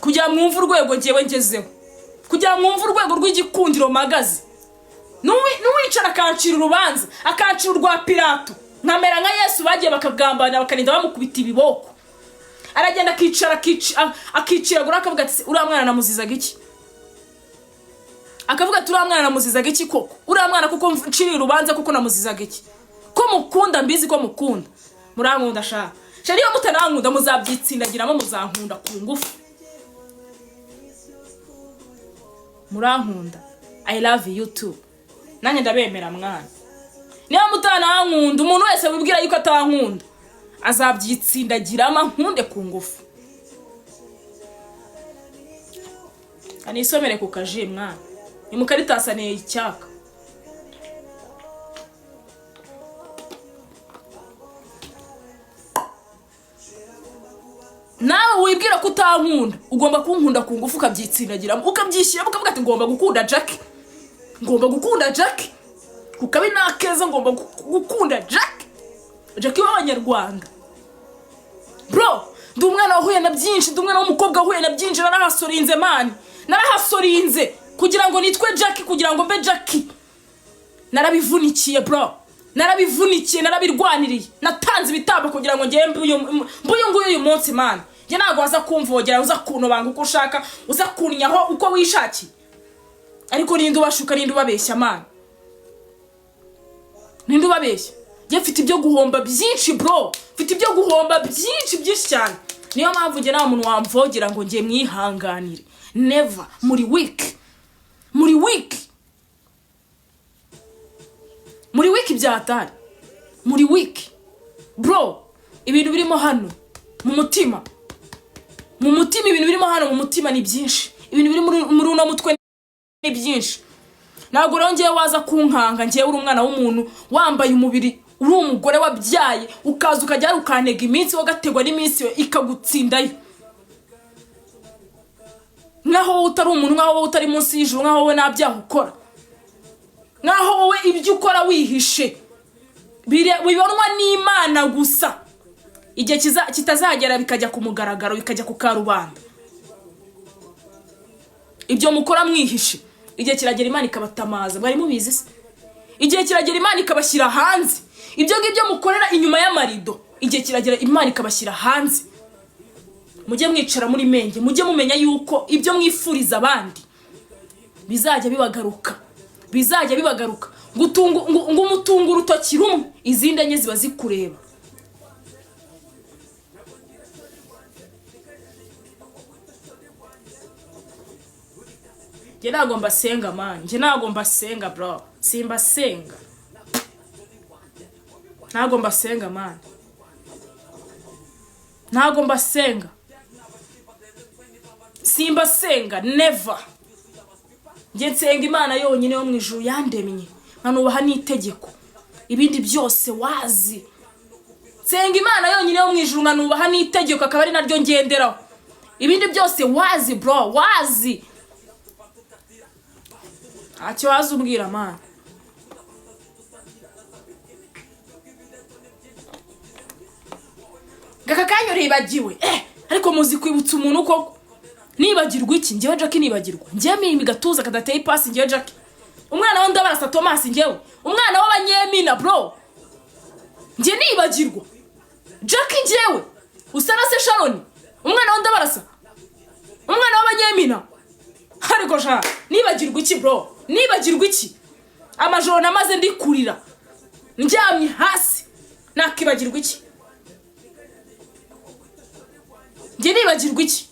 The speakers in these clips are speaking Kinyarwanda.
kugira mwumva urwego ngewe ngezeho, kugira mwumva urwego rw'igikundiro magazi. Nuwicara akancira urubanza, akancira urwa Pilato, nkamera nka Yesu bagiye bakagambana bakarinda bamukubita ibiboko. Aragenda akiciragura akavuga ati uriya mwana namuzizaga iki? Akavuga ati uriya mwana namuzizaga iki koko? Uriya mwana kuko ncira urubanza kuko namuzizaga iki? Ko mukunda mbizi ko mukunda. Murankunda sha. Shari yo mutanankunda muzabyitsindagiramo muzankunda ku ngufu. Murankunda. I love you too. Nanjye ndabemera mwana. Niba mutanankunda umuntu wese wibwira yuko atankunda azabyitsindagiramo nkunde ku ngufu. Anisomere ku kaje mwana. Ni mukaritasaniye icyaka. Nawe wibwira ko utankunda ugomba kunkunda ku ngufu ukabyitsindagiramo ukabyishyira ukavuga ati ngomba gukunda Jack. Ngomba gukunda Jack. Kukabi nakeza ngomba gukunda Jack. Jack w'Abanyarwanda. Bro, ndi umwana wahuye na byinshi, ndi umwana w'umukobwa wahuye na byinshi, narahasorinze man. Narahasorinze kugira ngo nitwe Jack, kugira ngo mbe Jack. Narabivunikiye bro. Narabivunikiye, narabirwaniriye. Natanze ibitabo kugira ngo ngiye mbuye nguye uyu munsi man. Je nago waza kumvogera uza kunobanga uko ushaka, uza kunnyaho uko wishaki. Ariko ninde ubashuka ninde ubabeshya man. Ninde ubabeshya? Je mfite ibyo guhomba byinshi bro. Mfite ibyo guhomba byinshi cyane. Niyo mpamvu nge nta muntu wamvogera ngo ngiye mwihanganire. Never. Muri week. Muri week. Muri week byatari. Muri week. Bro, ibintu birimo hano mu mutima. Mu mutima ibintu birimo hano mu mutima ni byinshi. Ibintu biri muri uno mutwe ni byinshi. Nago rongiye waza kunkanga ngiye uri umwana w'umuntu wambaye umubiri uri umugore wabyaye ukaza ukajya ukantega iminsi wagategwa n'iminsi ikagutsindayo. Naho utari umuntu, nkaho utari munsi y'ijuru, nkaho we nabyaho ukora. Naho wowe ibyo ukora wihishe. Bibonwa n'Imana gusa. Igihe kitazagera bikajya ku mugaragaro, bikajya ku karubanda. Ibyo mukora mwihishe. Igihe kiragera Imana ikabatamaza. Bari mubizi se? Igihe kiragera Imana ikabashyira hanze. Ibyo ngibyo mukorera inyuma y'amarido. Igihe kiragera Imana ikabashyira hanze. Mujye mwicara muri menge, mujye mumenya yuko ibyo mwifuriza abandi bizajya bibagaruka. Bizajya bibagaruka. Ngumutunga urutoki rumwe, izindi enye ziba zikureba. Je ntago mbasenga man. Je ntago mbasenga bro. Simba senga. Ntago mbasenga man. Ntago mbasenga. Simba senga never. Nge nsenga Imana yonyine yo mwijuru yandemye. Nkanubaha n'itegeko. Ibindi byose wazi. Nsenga Imana yonyine yo mwijuru nkanubaha n'itegeko akaba ari naryo ngenderaho. Ibindi byose wazi bro, wazi. Ati wazi umbwira man. Gakakanyo ribagiwe. Ariko muzi kwibutsa umuntu koko. Nibagirwa iki? Ngewe Jack nibagirwa. Ngiye mimi gatuza kadateye ipasi ngewe Jack. Umwana w'undi abarasa Thomas ngewe. Umwana w'Abanyemina bro. Ngiye nibagirwa. Jack ngewe. Usana se Sharon. Umwana w'undi abarasa. Umwana w'Abanyemina. Ariko sha nibagirwa iki bro? Nibagirwa iki? Amajoro namaze ndikurira. Njyamye hasi. Nakibagirwa iki? Ngiye nibagirwa iki?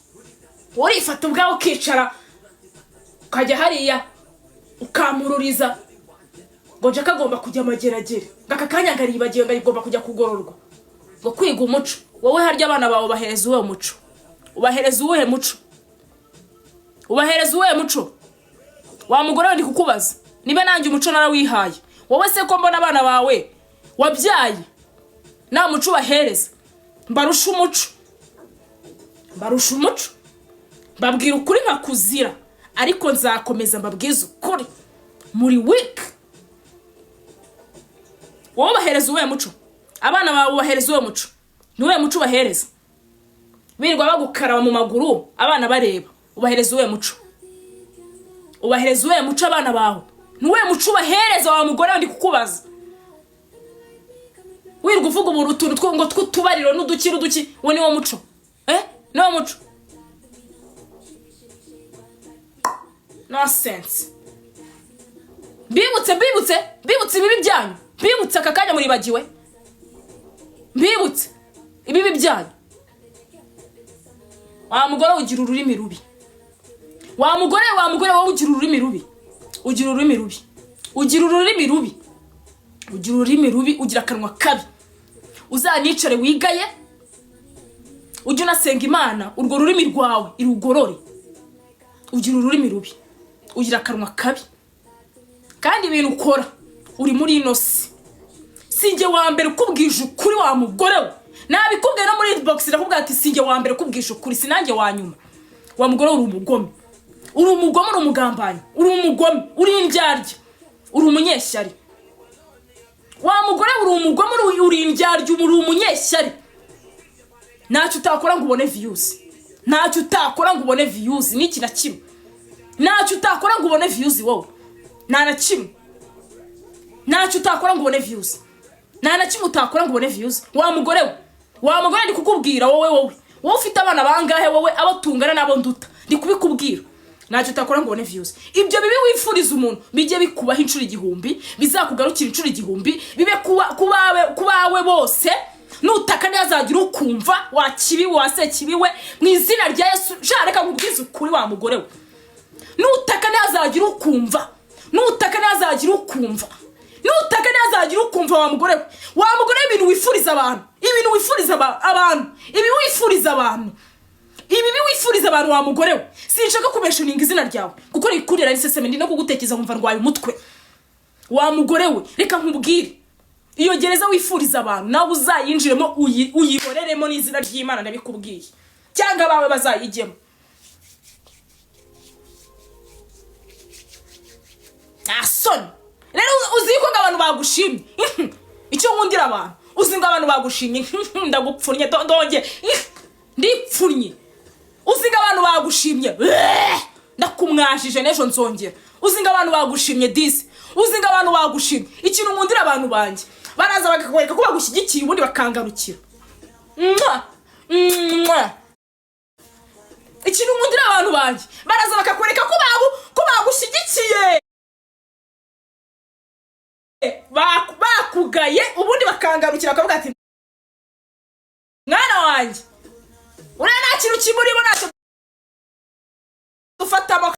Urifata ubwawe ukicara ukajya hariya ukamururiza ngo Jack agomba kujya mageragere. Gakakanya ngaribagiye ngagomba kujya kugororwa. Ngo kwiga umuco. Wowe harya abana bawe bahereza uwe muco. Ubahereza uwe muco. Ubahereza uwe muco. Wa mugore ndi kukubaza. Niba nanjye umuco narawihaye. Wowe se ko mbona abana bawe wabyaye nta muco bahereza. Mbarusha umuco. Mbarusha umuco. Babwira ukuri nkakuzira, ariko nzakomeza mbabwiza ukuri muri week. Wowe bahereza uwe muco. Abana bawe bahereza uwe muco. Ni uwe muco bahereza. birirwa bagukaraba mu maguru abana bareba, ubahereza uwe muco? Ubahereza uwe muco abana bawe? Nuwe muco ubahereza wa mugore ndi kukubaza? Wirirwa uvuga utuntu ngo tw'utubariro n'uduki wo ni wo muco? Ni wo muco? Nonsense. Bibutse ibibi byanyu. Bibutse akakanya muri bagiwe. Bibutse ibibi byanyu. Wa mugore ugira ururimi rubi. Wa mugore wowe ugira ururimi rubi. Ugira ururimi rubi. Ugira ururimi rubi. Ugira ururimi rubi, ugira akanwa kabi. Uzanicare wigaye. Ujye unasenga Imana urwo rurimi rwawe irugorore. Ugira ururimi rubi. Ugira akanwa kabi. Kandi ibintu ukora uri muri inosi. Sinjye wa mbere kubwije ukuri wa mugore we. Nabikubwiye no muri inbox irakubwira ati sinjye wa mbere kubwije ukuri, sinanjye wa nyuma. Wa mugore uri umugome. Uri umugome, uri umugambanyi. Uri umugome, uri indyarya. Uri umunyeshyari. Wa mugore uri umugome, uri indyarya, uri umunyeshyari. Ntacyo utakora ngo ubone views. Ntacyo utakora ngo ubone views n'iki na kimwe. Ntacyo utakora ngo ubone views wowe. Nta na kimwe. Ntacyo utakora ngo ubone views. Nta na kimwe utakora ngo ubone views. Wa mugore we. Wa mugore ndi kukubwira wowe ufite abana bangahe wowe abatungana nabo nduta. Ndi kubikubwira. Ntacyo utakora ngo ubone views. Ibyo bibi wifuriza umuntu bijye bikubaho incuro igihumbi, bizakugarukira incuro igihumbi, bibe kubawe bose. Nutaka nyazagira ukumva wakibi wasekibiwe mu izina rya Yesu. Jareka nkubwize ukuri wa mugore we. Nutaka nyazagira ukumva. Nutaka nyazagira ukumva. Nutaka nyazagira ukumva wa mugore we. Wa mugore ibintu wifuriza abantu. Ibintu wifuriza abantu. Ibi wifuriza abantu. Ibi wifuriza abantu wa mugore we. Sinshaka kubeshoninga izina ryawe. Kuko rikurira riseseme ndi no kugutekereza nkumva ndwaye umutwe. Wa mugore we reka nkubwire. Iyo gereza wifuriza abantu nawe uzayinjiremo uyiboreremo n'izina ry'Imana ndabikubwiye. Cyangwa bawe bazayijyemo. Asoni. Rero uziko abantu bagushimye. Icyo nkundira abantu. Uzinga abantu bagushimye. Ndagupfunye ndonge. Ndipfunye. Uzinga abantu bagushimye. Ndakumwashije nejo nzongera. Uzinga abantu bagushimye disi. Uzinga abantu bagushimye. Ikintu nkundira abantu banje. Baraza bakakwereka ko bagushyigikiye ubundi bakangarukira. Ikintu nkundira abantu banje. Baraza bakakwereka ko bagushyigikiye. Bakugaye ubundi bakangarukira bakavuga ati mwana wanjye uriya nta kintu kimurimo ntacyo dufatamo.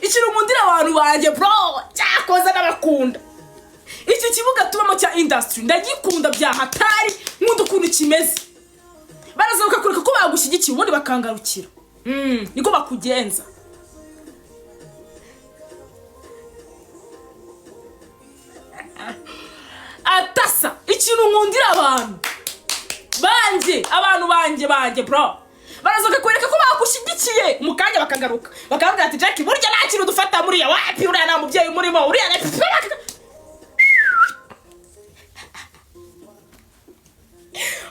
Ikintu nkundira abantu banjye bro cyakoza n'abakunda. Iki kibuga tubamo cya industry ndagikunda bya hatari nkunda ukuntu kimeze. Baraza bakakureka ko bagushyigikiye ubundi bakangarukira. Niko bakugenza. Atasa ikintu nkundira abantu banje bro. Baraza bakakwereka ko bagushyigikiye umukanya bakagaruka. Bakavuga ati Jack burya nta kintu dufata muri ya wapi uriya nta mubyeyi murimo uriya.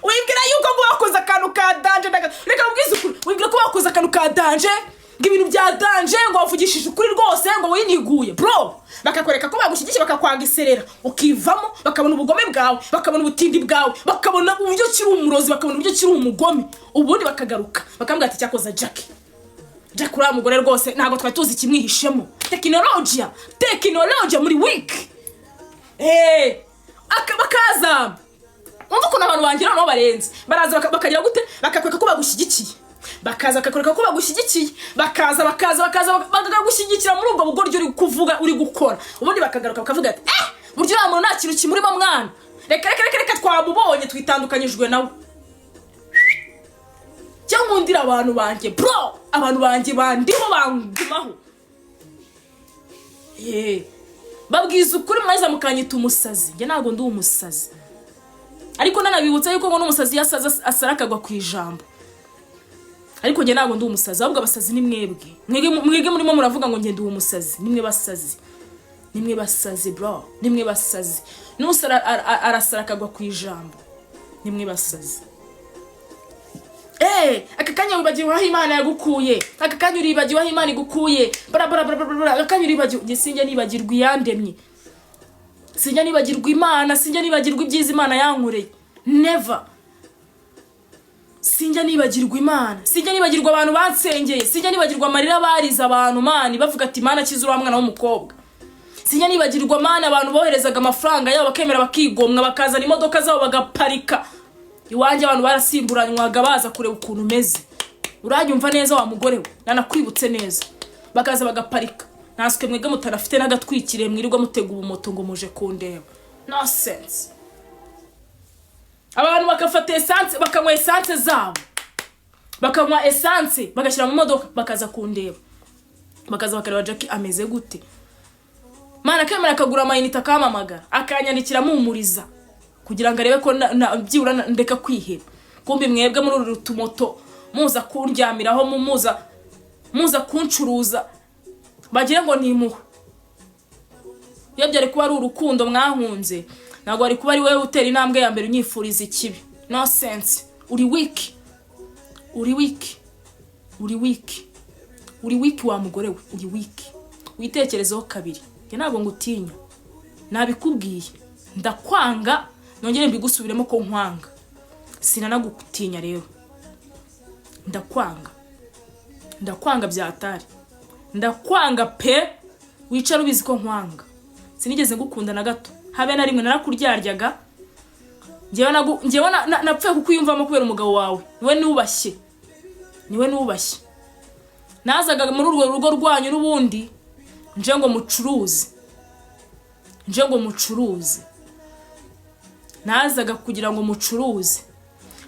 Wibwira yuko ngo wakoze akantu ka danger reka ubwize ukuri. Wibwira ko wakoze akantu ka danger ngo ibintu bya danger ngo wavugishije ukuri rwose ngo winiguye bro. Bakakwereka ko bagushyigikiye bakakwangiserera ukivamo bakabona ubugome bwawe bakabona ubutindi bwawe bakabona uburyo kiri umurozi bakabona uburyo kiri umugome ubundi bakagaruka bakambwira ati cyakoza Jack uriya mugore rwose ntago twari tuzi kimwihishemo. Tekinoloji muri week bakaza umva ko abantu bangira no barenze. Baraza bakagira gute bakakwereka ko bagushyigikiye. Bakaza bakakwereka ko bagushyigikiye. Bakaza bakagushyigikira muri ubwo bugoryo uri kuvuga uri gukora. Ubundi bakagaruka bakavuga ati buryo uriya muntu nta kintu kimurimo mwana. Reka twamubonye twitandukanyijwe nawe. Cyangwa nkundira abantu banjye bro. Abantu banjye bandimo bangumaho. Babwiza ukuri mwaza mukanyita umusazi. Nge ntago ndi umusazi. Ariko nanabibutsa yuko ngo n'umusazi yasaza asarakagwa ku ijambo. Ariko nge ntago ndi umusazi ahubwo abasazi ni mwebwe. Mwege murimo muravuga ngo nge ndi umusazi. Nimwe basazi. nimwe basazi bro, nimwe basazi. Nusara arasara akagwa ku ijambo, nimwe basazi. Akakanya wibagiwe aho Imana yagukuye, akakanya uribagiwe aho Imana igukuye, akakanya uribagiwe. Sinjya nibagirwa iyandemye, sinjya nibagirwa Imana, sinjya nibagirwa ibyiza Imana yankoreye, never. Sinjya nibagirwa Imana, sinjya nibagirwa abantu bansengeye, sinjya nibagirwa amarira bariza abantu mani bavuga ati Imana kiza uriya mwana w'umukobwa. Sinjya nibagirwa Mana abantu boherezaga amafaranga yabo bakemera bakigomwa bakazana imodoka zabo bagaparika. Iwanjye abantu barasimburanywaga baza kureba ukuntu umeze. Uranyumva neza wa mugore we, nanakwibutse neza. Bakaza bagaparika. Naswe mwege mutarafite n'agatwikire mwirirwa mutega ubumoto ngo muje kundeba. No sense. Abantu bakafata essence, bakanywa essence zabo. Bakanywa essence, bagashyira mu modoka bakaza kundeba. Bakaza bakareba Jackie ameze gute. Mana kemera akagura amayinite akamamagara, akanyandikira mumuriza kugira ngo arebe ko byibura ndeka kwiheba. Kumbi mwebwe muri uru tumoto muza kundyamiraho muza kuncuruza bagira ngo nimuho. Iyo byari kuba ari urukundo mwahunze, ntabwo ari kuba ari wewe utera intambwe ya mbere unyifuriza ikibi. No sense. Uri weak. Uri weak. Uri weak. Uri weak wa mugore we, uri weak. Witekerezeho kabiri. Nge ntabwo ngutinya. Nabikubwiye. Ndakwanga, nongere mbigusubiremo ko nkwanga. Sinanagutinya rero. Ndakwanga. Ndakwanga byatari. Ndakwanga pe, wicara ubizi ko nkwanga. Sinigeze ngukunda na gato. Habe na rimwe narakuryaryaga. Ngewe napfuye kukwiyumvamo kubera umugabo wawe. Niwe nubashye. Nazaga muri urwo rugo rwanyu n'ubundi nje ngo mucuruze. Nazaga kugira ngo mucuruze.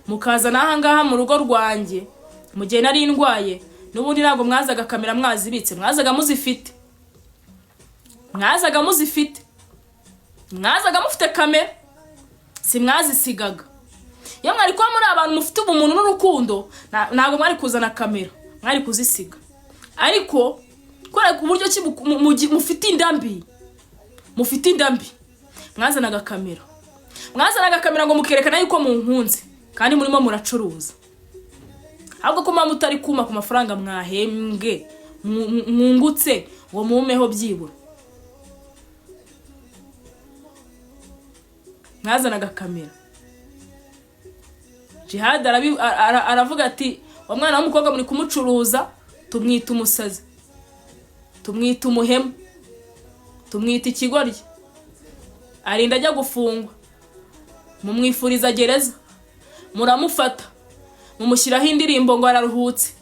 Mukaza naha ngaha mu rugo rwanjye mu gihe nari ndwaye, n'ubundi ntabwo mwazaga kamera mwazibitse, mwazaga muzifite. Mwazaga mufite kamera, si mwazisigaga. Iyo mwari kuba muri abantu mufite ubumuntu n'urukundo, ntabwo mwari kuzana kamera, mwari kuzisiga. Ariko kora ku buryo mufite indambi, mwazanaga kamera. Mwazanaga kamera ngo mukerekana yuko munkunze, kandi murimo muracuruza. Ahubwo ko mama utari kuma ku mafaranga mwahembwe, mwungutse ngo mumeho byibura. Mwazanaga kamera. Jihad aravuga ati wa mwana w'umukobwa muri kumucuruza, tumwita umusazi, tumwita umuhemu, tumwita ikigoryi, arinda ajya gufungwa. Mumwifuriza gereza, muramufata, mumushyiraho indirimbo ngo araruhutse.